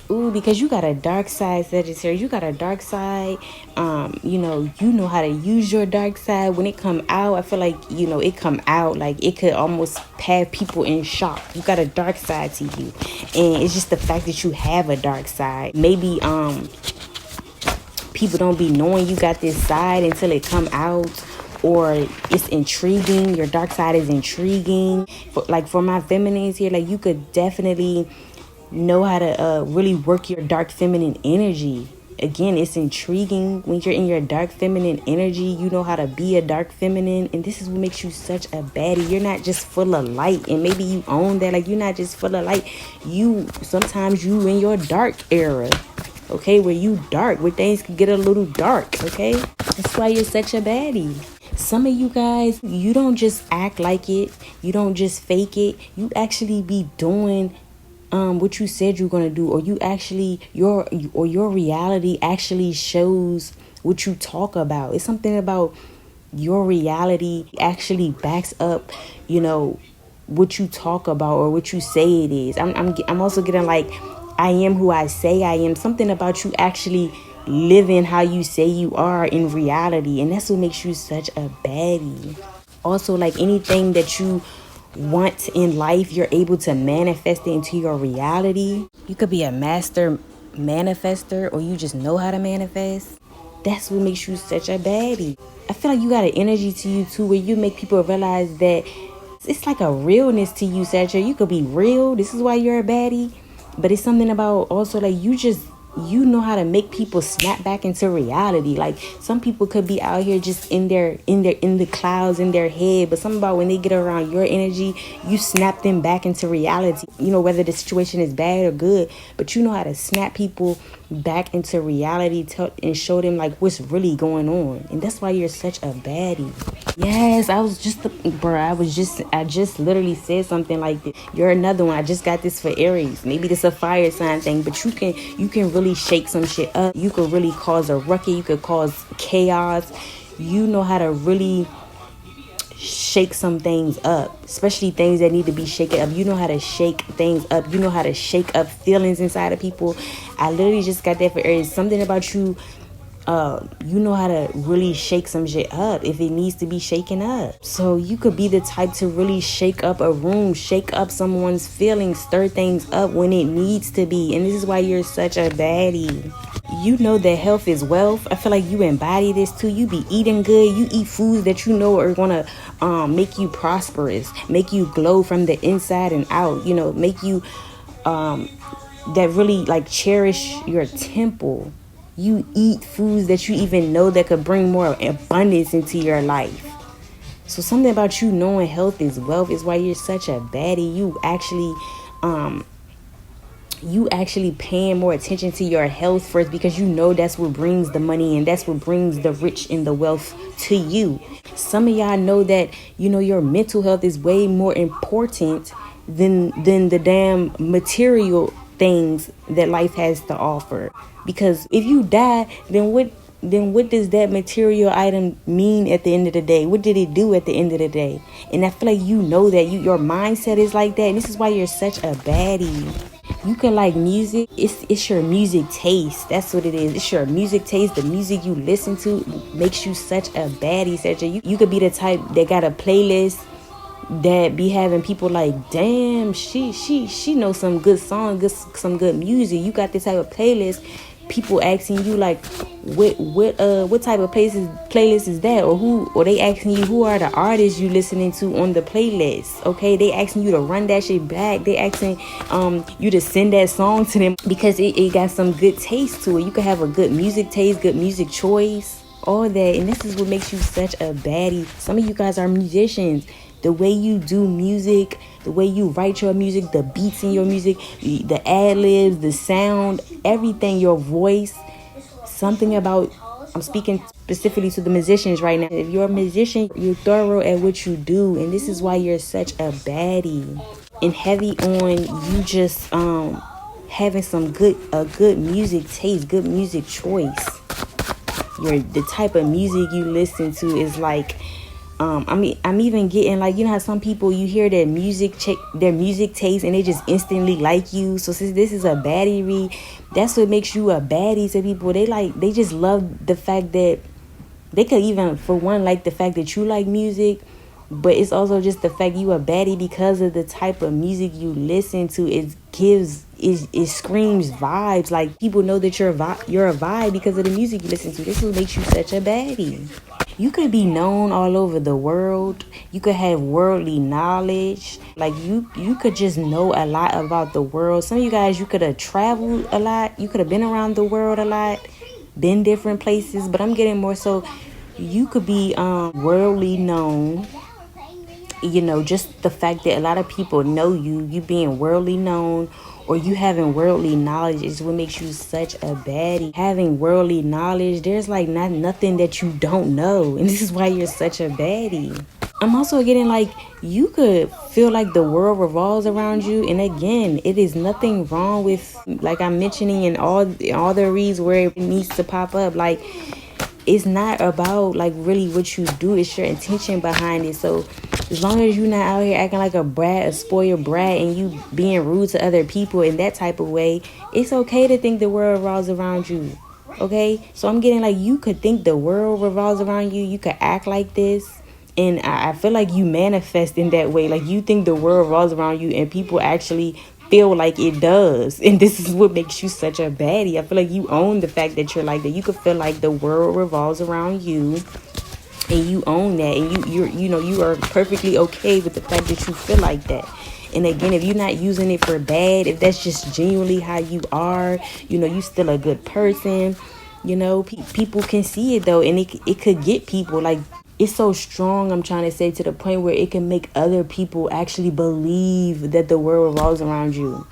Ooh, because you got a dark side, Sagittarius. You got a dark side. You know how to use your dark side. When it come out, I feel like, it come out like it could almost have people in shock. You got a dark side to you. And it's just the fact that you have a dark side. Maybe people don't be knowing you got this side until it come out, or it's intriguing. Your dark side is intriguing. For my feminines here, like, you could definitely know how to really work your dark feminine energy. Again, it's intriguing when you're in your dark feminine energy. You know how to be a dark feminine, and this is what makes you such a baddie. You're not just full of light, and maybe you own that. Like, you're not just full of light. Sometimes you in your dark era, okay, where you dark, where things can get a little dark, okay? That's why you're such a baddie. Some of you guys, you don't just act like it. You don't just fake it. You actually be doing what you said you're gonna do, or your reality actually shows what you talk about. It's something about your reality actually backs up, what you talk about or what you say it is. I'm also getting like, I am who I say I am. Something about you actually living how you say you are in reality, and that's what makes you such a baddie. Also, like, anything that you want in life, you're able to manifest it into your reality. You could be a master manifester, or you just know how to manifest. That's what makes you such a baddie. I feel like you got an energy to you too, where you make people realize that it's like a realness to you, Sagittarius. You could be real. This is why you're a baddie. But it's something about also, like, you know how to make people snap back into reality. Like, some people could be out here just in the clouds in their head, but something about when they get around your energy, you snap them back into reality. Whether the situation is bad or good, but you know how to snap people back into reality and show them like what's really going on. And that's why you're such a baddie. Yes, I just literally said something like this. You're another one. I just got this for Aries. Maybe this is a fire sign thing, but you can really shake some shit up. You could really cause a ruckus. You could cause chaos. You know how to really shake some things up, especially things that need to be shaken up. You know how to shake things up. You know how to shake up feelings inside of people. I literally just got that for Aries. Something about you, you know how to really shake some shit up if it needs to be shaken up. So you could be the type to really shake up a room, shake up someone's feelings, stir things up when it needs to be. And this is why you're such a baddie. You know that health is wealth. I feel like you embody this too. You be eating good. You eat foods that you know are gonna make you prosperous, make you glow from the inside and out. Make you that really like cherish your temple. You eat foods that you even know that could bring more abundance into your life. So something about you knowing health is wealth is why you're such a baddie. You actually paying more attention to your health first, because you know that's what brings the money and that's what brings the rich and the wealth to you. Some of y'all know that, your mental health is way more important than the damn material things that life has to offer. Because if you die, then what does that material item mean at the end of the day? What did it do at the end of the day? And I feel like you know that your mindset is like that. And this is why you're such a baddie. You can like music. It's your music taste. That's what it is. It's your music taste. The music you listen to makes you such a baddie, Sagittarius. You could be the type that got a playlist that be having people like, damn, she knows some good songs, some good music. You got this type of playlist. People asking you like, what type of playlist is that, or they asking you who are the artists you listening to on the playlist. Okay, they asking you to run that shit back. They asking you to send that song to them because it got some good taste to it. You can have a good music taste, good music choice, all that, and this is what makes you such a baddie. Some of you guys are musicians. The way you do music, the way you write your music, the beats in your music, the ad-libs, the sound, everything, your voice, something about, I'm speaking specifically to the musicians right now. If you're a musician, you're thorough at what you do, and this is why you're such a baddie. And heavy on you just having a good music taste, good music choice. The type of music you listen to is like, I'm even getting like, you know how some people, you hear their their music taste and they just instantly like you. So since this is a baddie read, that's what makes you a baddie to people. They just love the fact that they could even, for one, like the fact that you like music, but it's also just the fact you a baddie because of the type of music you listen to. It screams vibes. Like, people know that you're a vibe because of the music you listen to. This is what makes you such a baddie. You could be known all over the world. You could have worldly knowledge. Like, you could just know a lot about the world. Some of you guys, you could have traveled a lot. You could have been around the world a lot, been different places. But I'm getting more so, you could be worldly known. You know, just the fact that a lot of people know you being worldly known, or you having worldly knowledge, is what makes you such a baddie. Having worldly knowledge, there's like nothing that you don't know, and this is why you're such a baddie. I'm also getting like, you could feel like the world revolves around you, and again, it is nothing wrong with, like I'm mentioning in all the reads where it needs to pop up. Like, it's not about like really what you do, it's your intention behind it. So as long as you're not out here acting like a brat, a spoiled brat, and you being rude to other people in that type of way, it's okay to think the world revolves around you. Okay? So I'm getting like, you could think the world revolves around you. You could act like this. And I feel like you manifest in that way. Like, you think the world revolves around you, and people actually feel like it does. And this is what makes you such a baddie. I feel like you own the fact that you're like that. You could feel like the world revolves around you, and you own that, and you are perfectly okay with the fact that you feel like that. And again, if you're not using it for bad, if that's just genuinely how you are, you still a good person. People can see it though, and it could get people like, it's so strong, I'm trying to say, to the point where it can make other people actually believe that the world revolves around you.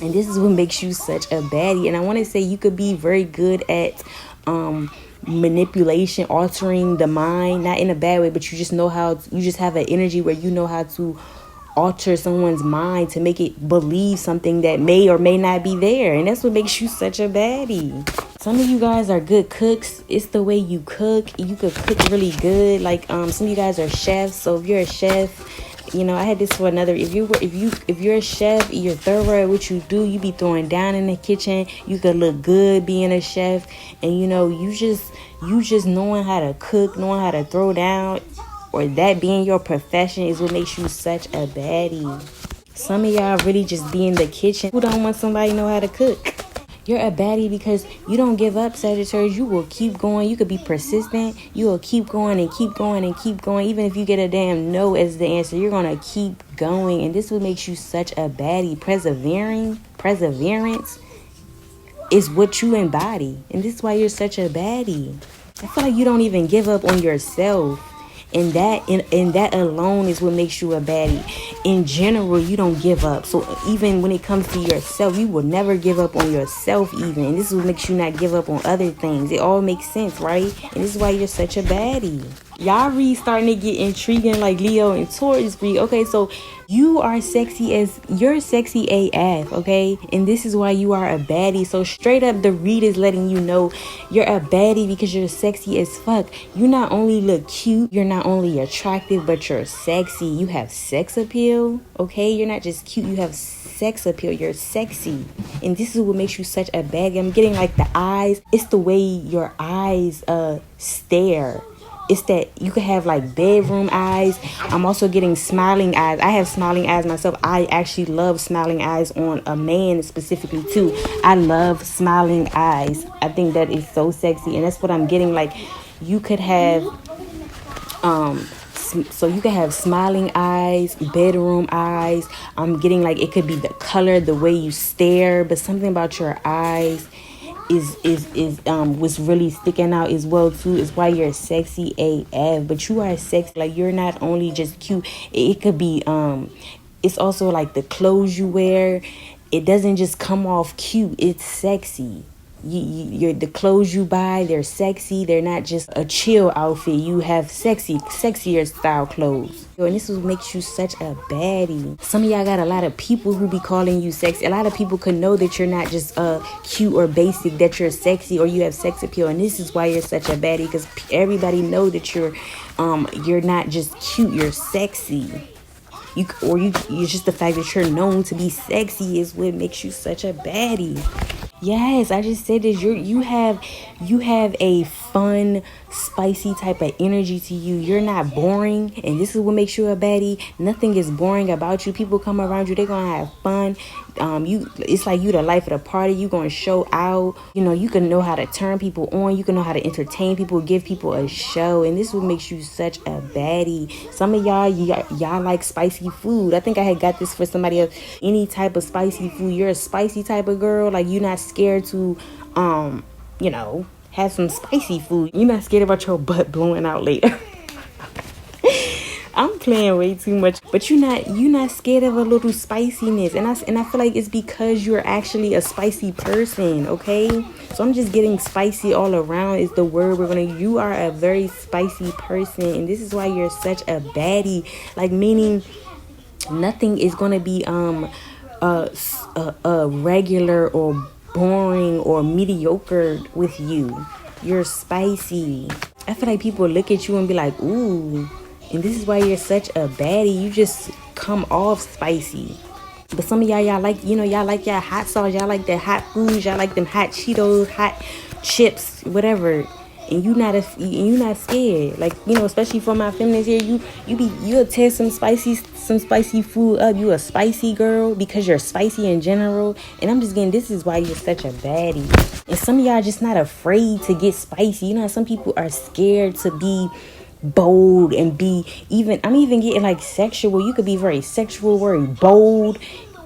And this is what makes you such a baddie. And I want to say, you could be very good at manipulation, altering the mind, not in a bad way, but you just have an energy where you know how to alter someone's mind to make it believe something that may or may not be there. And that's what makes you such a baddie. Some of you guys are good cooks. It's the way you cook. You could cook really good. Like some of you guys are chefs. So if you're a chef, I had this for another. If you're a chef, you're thorough at what you do. You be throwing down in the kitchen. You could look good being a chef, and you just knowing how to cook, knowing how to throw down, or that being your profession is what makes you such a baddie. Some of y'all really just be in the kitchen. Who don't want somebody to know how to cook? You're a baddie because you don't give up, Sagittarius. You will keep going. You could be persistent. You will keep going and keep going and keep going. Even if you get a damn no as the answer, you're going to keep going. And this is what makes you such a baddie. Perseverance is what you embody. And this is why you're such a baddie. I feel like you don't even give up on yourself. And that alone is what makes you a baddie. In general, you don't give up. So even when it comes to yourself, you will never give up on yourself even. And this is what makes you not give up on other things. It all makes sense, right? And this is why you're such a baddie. Y'all read starting to get intriguing, like Leo and Taurus read. Okay, so you're sexy AF, okay? And this is why you are a baddie. So straight up, the read is letting you know you're a baddie because you're sexy as fuck. You not only look cute, you're not only attractive, but you're sexy. You have sex appeal, okay? You're not just cute, you have sex appeal. You're sexy. And this is what makes you such a baddie. I'm getting like the eyes. It's the way your eyes stare. It's that you could have like bedroom eyes. I'm also getting smiling eyes. I have smiling eyes myself. I actually love smiling eyes on a man specifically too. I love smiling eyes. I think that is so sexy. And that's what I'm getting. Like, you could have so you can have smiling eyes, bedroom eyes. I'm getting like it could be the color, the way you stare, but something about your eyes was really sticking out as well too. Is why you're sexy AF. But you are sexy. Like, you're not only just cute. It could be it's also like the clothes you wear. It doesn't just come off cute. It's sexy. The clothes you buy, they're sexy. They're not just a chill outfit. You have sexier style clothes. And this is what makes you such a baddie. Some of y'all got a lot of people who be calling you sexy. A lot of people could know that you're not just cute or basic, that you're sexy or you have sex appeal. And this is why you're such a baddie, because everybody know that you're not just cute, you're sexy. It's just the fact that you're known to be sexy is what makes you such a baddie. Yes, I just said this. You have a fun, spicy type of energy to you. You're not boring, and this is what makes you a baddie. Nothing is boring about you. People come around you, they're gonna have fun. It's like you the life of the party. You gonna show out. You can know how to turn people on. You can know how to entertain people, give people a show, and this is what makes you such a baddie. Some of y'all like spicy food. I think I had got this for somebody else. Any type of spicy food. You're a spicy type of girl. Like, you're not scared to have some spicy food. You're not scared about your butt blowing out later. I'm playing way too much, but you're not scared of a little spiciness, and I feel like it's because you're actually a spicy person. Okay, so I'm just getting spicy all around is the word we're gonna. You are a very spicy person, and this is why you're such a baddie. Like, meaning nothing is gonna be regular or boring or mediocre with you. You're spicy. I feel like people look at you and be like, ooh. And this is why you're such a baddie. You just come off spicy. But some of y'all like, y'all like y'all hot sauce. Y'all like that hot foods. Y'all like them hot Cheetos, hot chips, whatever. And you not scared. Like, especially for my feminists here, you'll tear some spicy food up. You a spicy girl because you're spicy in general. And I'm just getting, this is why you're such a baddie. And some of y'all just not afraid to get spicy. Some people are scared to be bold and I'm even getting like sexual. You could be very sexual,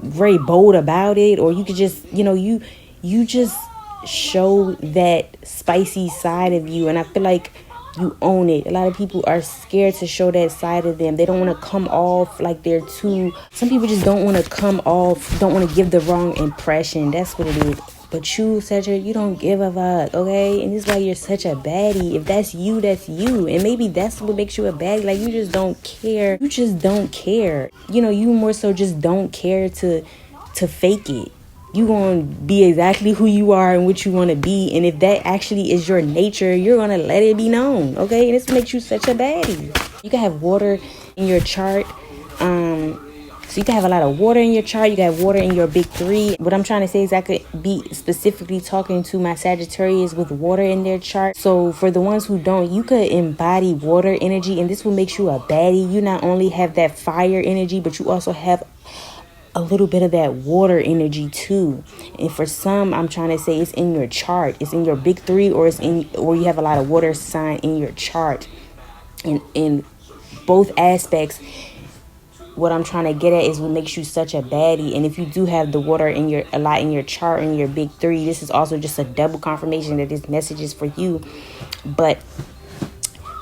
very bold about it, or you could just you just show that spicy side of you, and I feel like you own it. A lot of people are scared to show that side of them. They don't want to come off like they're too. Some people just don't want to come off, don't want to give the wrong impression. That's what it is. But you, Sagittarius, you don't give a fuck, okay? And this is why you're such a baddie. If that's you, that's you. And maybe that's what makes you a baddie. Like, you just don't care. You just don't care. You more so just don't care to fake it. You gonna be exactly who you are and what you want to be. And if that actually is your nature, you're gonna let it be known, okay? And this makes you such a baddie. You can have water in your chart. So you can have a lot of water in your chart. You can have water in your big three. What I'm trying to say is I could be specifically talking to my Sagittarius with water in their chart. So for the ones who don't, you could embody water energy, and this will make you a baddie. You not only have that fire energy, but you also have a little bit of that water energy too. And for some, I'm trying to say it's in your chart. It's in your big three, or you have a lot of water sign in your chart. And in both aspects, what I'm trying to get at is what makes you such a baddie. And if you do have the water a lot in your chart, in your big three, this is also just a double confirmation that this message is for you. But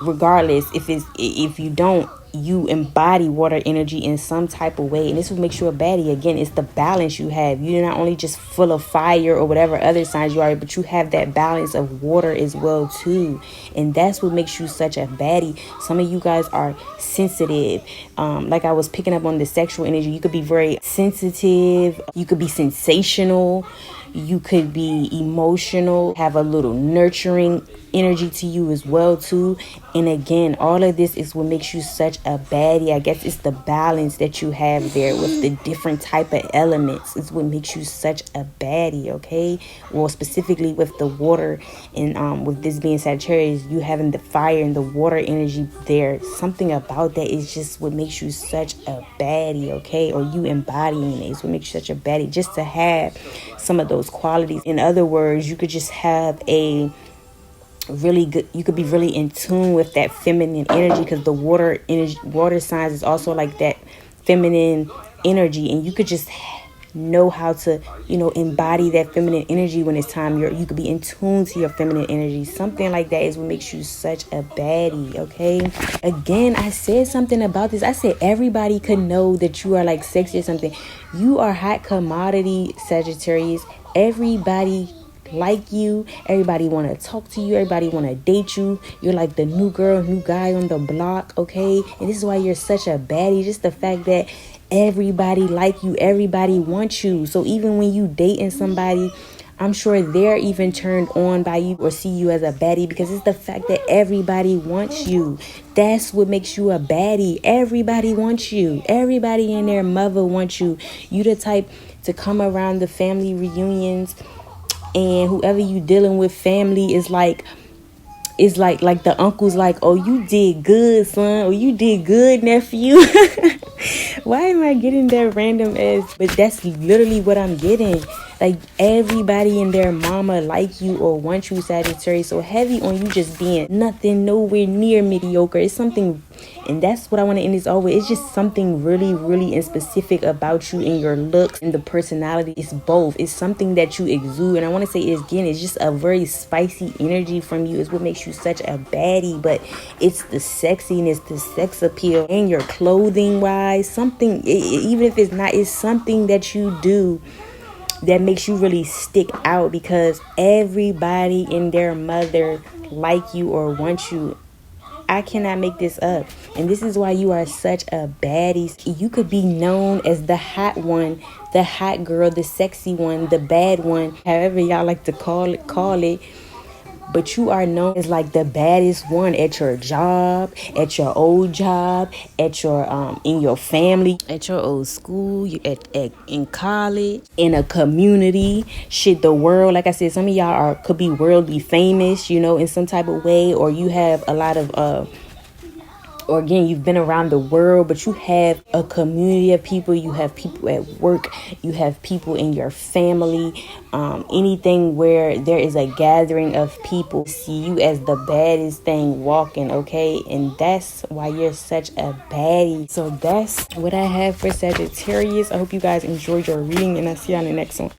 regardless, if you don't, you embody water energy in some type of way, and this will make you a baddie. Again, it's the balance you have. You're not only just full of fire or whatever other signs you are, but you have that balance of water as well too, and that's what makes you such a baddie. Some of you guys are sensitive. Like I was picking up on the sexual energy. You could be very sensitive. You could be sensational. You could be emotional, have a little nurturing energy to you as well too. And again, all of this is what makes you such a baddie. I guess it's the balance that you have there with the different type of elements. It's what makes you such a baddie, okay? Well, specifically with the water and with this being Sagittarius, you having the fire and the water energy there. Something about that is just what makes you such a baddie, okay? Or you embodying it is what makes you such a baddie. Just to have some of those qualities. In other words, you could just have a really good, you could be really in tune with that feminine energy, because the water signs is also like that feminine energy, and you could just know how to embody that feminine energy when it's time. You could be in tune to your feminine energy. Something like that is what makes you such a baddie, okay? Again, I said something about this. I said everybody could know that you are like sexy or something. You are hot commodity, Sagittarius. Everybody like you. Everybody want to talk to you. Everybody want to date you. You're like the new girl, new guy on the block, okay? And this is why you're such a baddie. Just the fact that everybody like you. Everybody wants you. So even when you dating somebody, I'm sure they're even turned on by you or see you as a baddie, because it's the fact that everybody wants you. That's what makes you a baddie. Everybody wants you. Everybody and their mother wants you. You the type to come around the family reunions, and whoever you dealing with family is like, it's like the uncle's like, oh, you did good, son, or you did good, nephew. Why am I getting that random ass? But that's literally what I'm getting. Like, everybody and their mama like you or want you, Sagittarius. So heavy on you just being nothing, nowhere near mediocre. It's something, and that's what I want to end this over. It's just something really, really and specific about you and your looks and the personality. It's both. It's something that you exude. And I want to say it again, it's just a very spicy energy from you. It's what makes you such a baddie. But it's the sexiness, the sex appeal, and your clothing wise. Something, even if it's not, it's something that you do that makes you really stick out, because everybody and their mother like you or want you. I cannot make this up. And this is why you are such a baddie. You could be known as the hot one, the hot girl, the sexy one, the bad one, however y'all like to call it. But you are known as like the baddest one at your job, at your old job, at your in your family, at your old school, in college, in a community, shit, the world. Like I said, some of y'all could be worldly famous, you know, in some type of way, or you have a lot of or again, you've been around the world, but you have a community of people. You have people at work. You have people in your family. Anything where there is a gathering of people see you as the baddest thing walking, okay? And that's why you're such a baddie. So that's what I have for Sagittarius. I hope you guys enjoyed your reading, and I'll see you on the next one.